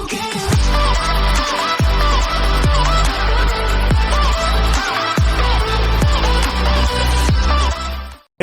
Hey,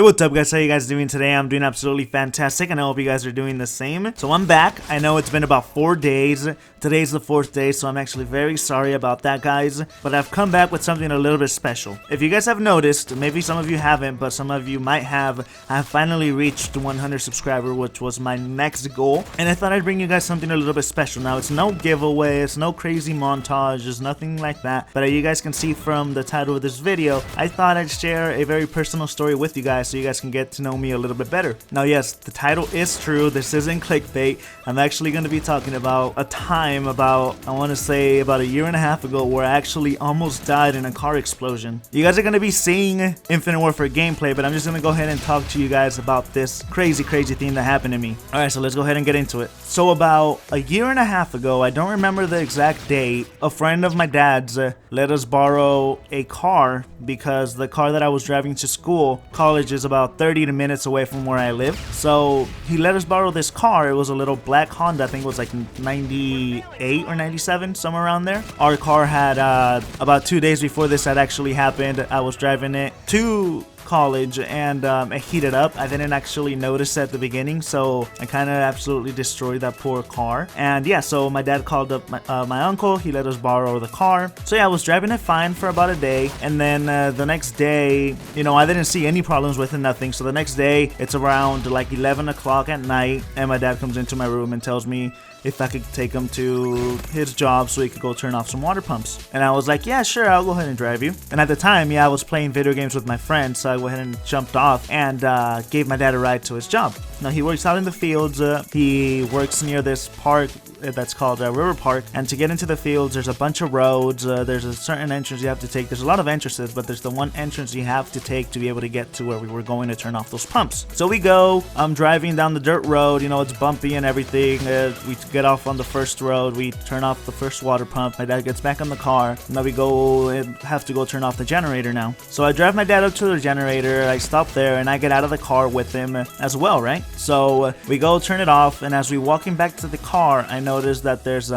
what's up guys, how you guys doing today? I'm doing absolutely fantastic and I hope you guys are doing the same. So I'm back. I know it's been about 4 days. Today's the 4th day, so I'm actually very sorry about that, guys. But I've come back with something a little bit special. If you guys have noticed, maybe some of you haven't, but some of you might have, I finally reached 100 subscribers, which was my next goal. And I thought I'd bring you guys something a little bit special. Now, it's no giveaway, it's no crazy montage, it's nothing like that. But you guys can see from the title of this video, I thought I'd share a very personal story with you guys, so you guys can get to know me a little bit better. Now, yes, the title is true. This isn't clickbait. I'm actually going to be talking about a time about, I want to say about a year and a half ago, where I actually almost died in a car explosion. You guys are going to be seeing Infinite Warfare gameplay, but I'm just going to go ahead and talk to you guys about this crazy thing that happened to me. Alright, so let's go ahead and get into it. So about a year and a half ago, I don't remember the exact date, a friend of my dad's let us borrow a car because the car that I was driving to school, college, is about 30 minutes away from where I live. So he let us borrow this car. It was a little black Honda. I think it was like 98 or 97, somewhere around there. Our car had about 2 days before this had actually happened, I was driving it to college and it heated up. I didn't actually notice at the beginning, so I kind of absolutely destroyed that poor car. And yeah, so my dad called up my uncle. He let us borrow the car. So yeah, I was driving it fine for about a day, and then the next day, you know, I didn't see any problems with it, nothing. So the next day, it's around like 11 o'clock at night, and my dad comes into my room and tells me if I could take him to his job so he could go turn off some water pumps. And I was like, yeah, sure, I'll go ahead and drive you. And at the time, yeah, I was playing video games with my friends, so I went ahead and jumped off and gave my dad a ride to his job. Now, he works out in the fields. He works near this park that's called River Park, and to get into the fields, there's a bunch of roads. There's a certain entrance you have to take. There's a lot of entrances, but there's the one entrance you have to take to be able to get to where we were going to turn off those pumps. So we go. I'm driving down the dirt road. You know, it's bumpy and everything. We get off on the first road. We turn off the first water pump. My dad gets back in the car. Now we go and have to go turn off the generator now. So I drive my dad up to the generator. I stop there and I get out of the car with him as well, right? So we go turn it off, and as we walking back to the car, I noticed that there's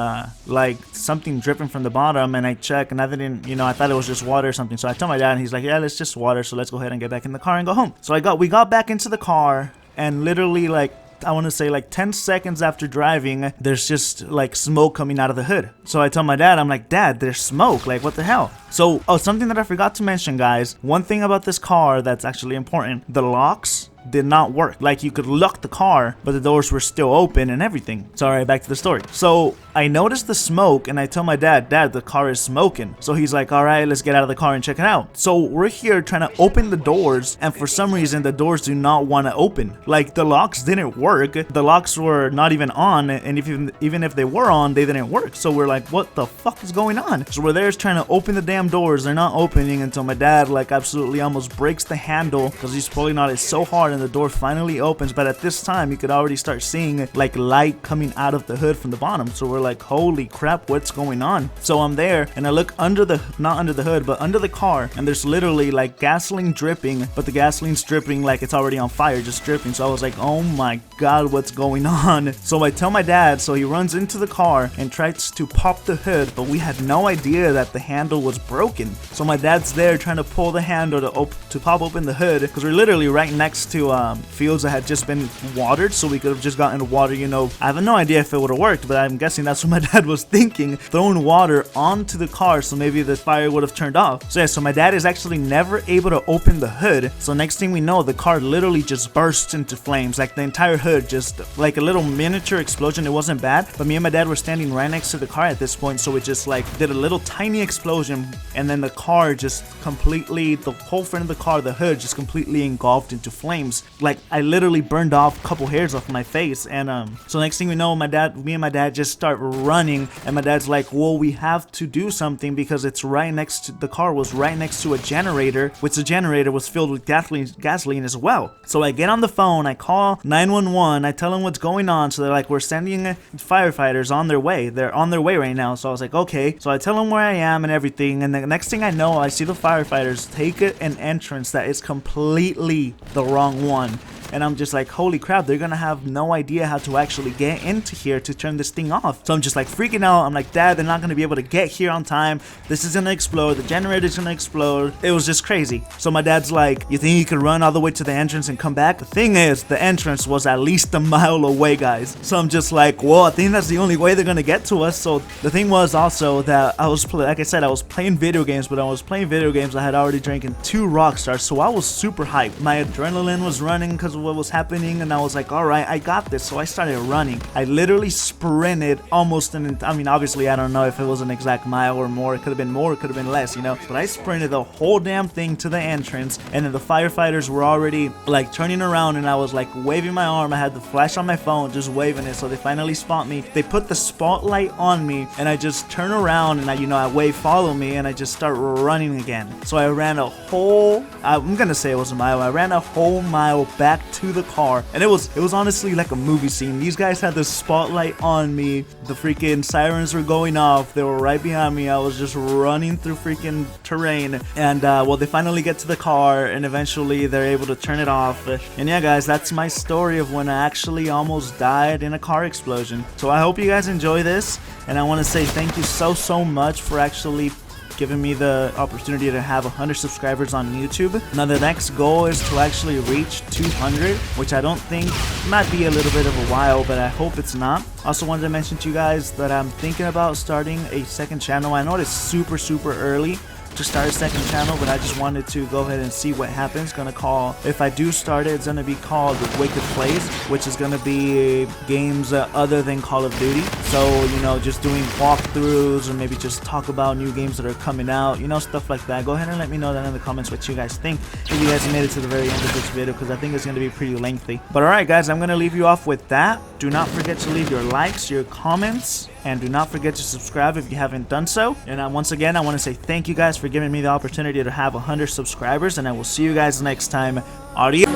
like something dripping from the bottom, and I check, and I didn't, you know, I thought it was just water or something. So I told my dad, and he's like, yeah, it's just water, so let's go ahead and get back in the car and go home. So we got back into the car, and literally like, I want to say like 10 seconds after driving, there's just like smoke coming out of the hood. So I tell my dad, I'm like, Dad, there's smoke, like what the hell? So, something that I forgot to mention, guys, one thing about this car that's actually important, the locks did not work. Like, you could lock the car, but the doors were still open and everything. So, alright, back to the story. So I noticed the smoke, and I tell my dad, the car is smoking. So he's like, alright, let's get out of the car and check it out. So we're here trying to open the doors, and for some reason the doors do not want to open. Like, the locks didn't work. The locks were not even on, and even if they were on, they didn't work. So we're like, what the fuck is going on? So we're there trying to open the damn doors. They're not opening until my dad like absolutely almost breaks the handle because he's pulling on it so hard, and the door finally opens. But at this time, you could already start seeing like light coming out of the hood from the bottom. So we're like, holy crap, what's going on? So I'm there and I look under the, not under the hood, but under the car, and there's literally like gasoline dripping, but the gasoline's dripping like it's already on fire, just dripping. So I was like, oh my god, what's going on? So I tell my dad, so he runs into the car and tries to pop the hood, but we had no idea that the handle was broken. So my dad's there trying to pull the handle to pop open the hood, because we're literally right next to fields that had just been watered, so we could have just gotten water, you know. I have no idea if it would have worked, but I'm guessing that's what my dad was thinking, throwing water onto the car so maybe the fire would have turned off. So yeah, so my dad is actually never able to open the hood. So next thing we know, the car literally just bursts into flames, like the entire hood, just like a little miniature explosion. It wasn't bad, but me and my dad were standing right next to the car at this point, so it just like did a little tiny explosion, and then the car just completely, the whole front of the car, the hood just completely engulfed into flames. Like, I literally burned off a couple hairs off my face. And so next thing we know, me and my dad just start running, and my dad's like, well, we have to do something because it's right next to, the car was right next to a generator, which the generator was filled with gasoline as well. So I get on the phone, I call 911, I tell them what's going on. So they're like, we're sending firefighters on their way. They're on their way right now. So I was like, okay. So I tell them where I am and everything, and the next thing I know, I see the firefighters take an entrance that is completely the wrong one. and I'm just like, holy crap, they're gonna have no idea how to actually get into here to turn this thing off. So I'm just like freaking out. I'm like, Dad, they're not gonna be able to get here on time. This is gonna explode. The generator's gonna explode. It was just crazy. So my dad's like, you think you could run all the way to the entrance and come back? The thing is, the entrance was at least a mile away, guys. So I'm just like, well, I think that's the only way they're gonna get to us. So the thing was also that I was, like I said, I was playing video games, but I was playing video games. I had already drinking 2 Rockstars, so I was super hyped. My adrenaline was running because of what was happening, and I was like, all right, I got this. So I started running. I literally sprinted almost I mean, obviously, I don't know if it was an exact mile or more. It could have been more, it could have been less, you know, but I sprinted the whole damn thing to the entrance, and then the firefighters were already like turning around, and I was like waving my arm. I had the flash on my phone, just waving it. So they finally spot me. They put the spotlight on me, and I just turn around and I wave, follow me, and I just start running again. So I ran a whole, I'm gonna say it was a mile. I ran a whole mile back to the car, and it was honestly like a movie scene. These guys had the spotlight on me. The freaking sirens were going off. They were right behind me. I was just running through freaking terrain, and well, they finally get to the car, and eventually they're able to turn it off. And yeah, guys, that's my story of when I actually almost died in a car explosion. So I hope you guys enjoy this, and I want to say thank you so much for actually giving me the opportunity to have 100 subscribers on YouTube. Now the next goal is to actually reach 200, which I don't think might be a little bit of a while, but I hope it's not. Also wanted to mention to you guys that I'm thinking about starting a second channel. I know it's super early to start a second channel, but I just wanted to go ahead and see what happens. If I do start it, it's gonna be called Wicked Plays, which is gonna be games other than Call of Duty. So, you know, just doing walkthroughs, or maybe just talk about new games that are coming out, you know, stuff like that. Go ahead and let me know that in the comments what you guys think, if you guys made it to the very end of this video, because I think it's gonna be pretty lengthy. But alright guys, I'm gonna leave you off with that. Do not forget to leave your likes, your comments, and do not forget to subscribe if you haven't done so. And once again, I want to say thank you guys for giving me the opportunity to have 100 subscribers, and I will see you guys next time. Adios.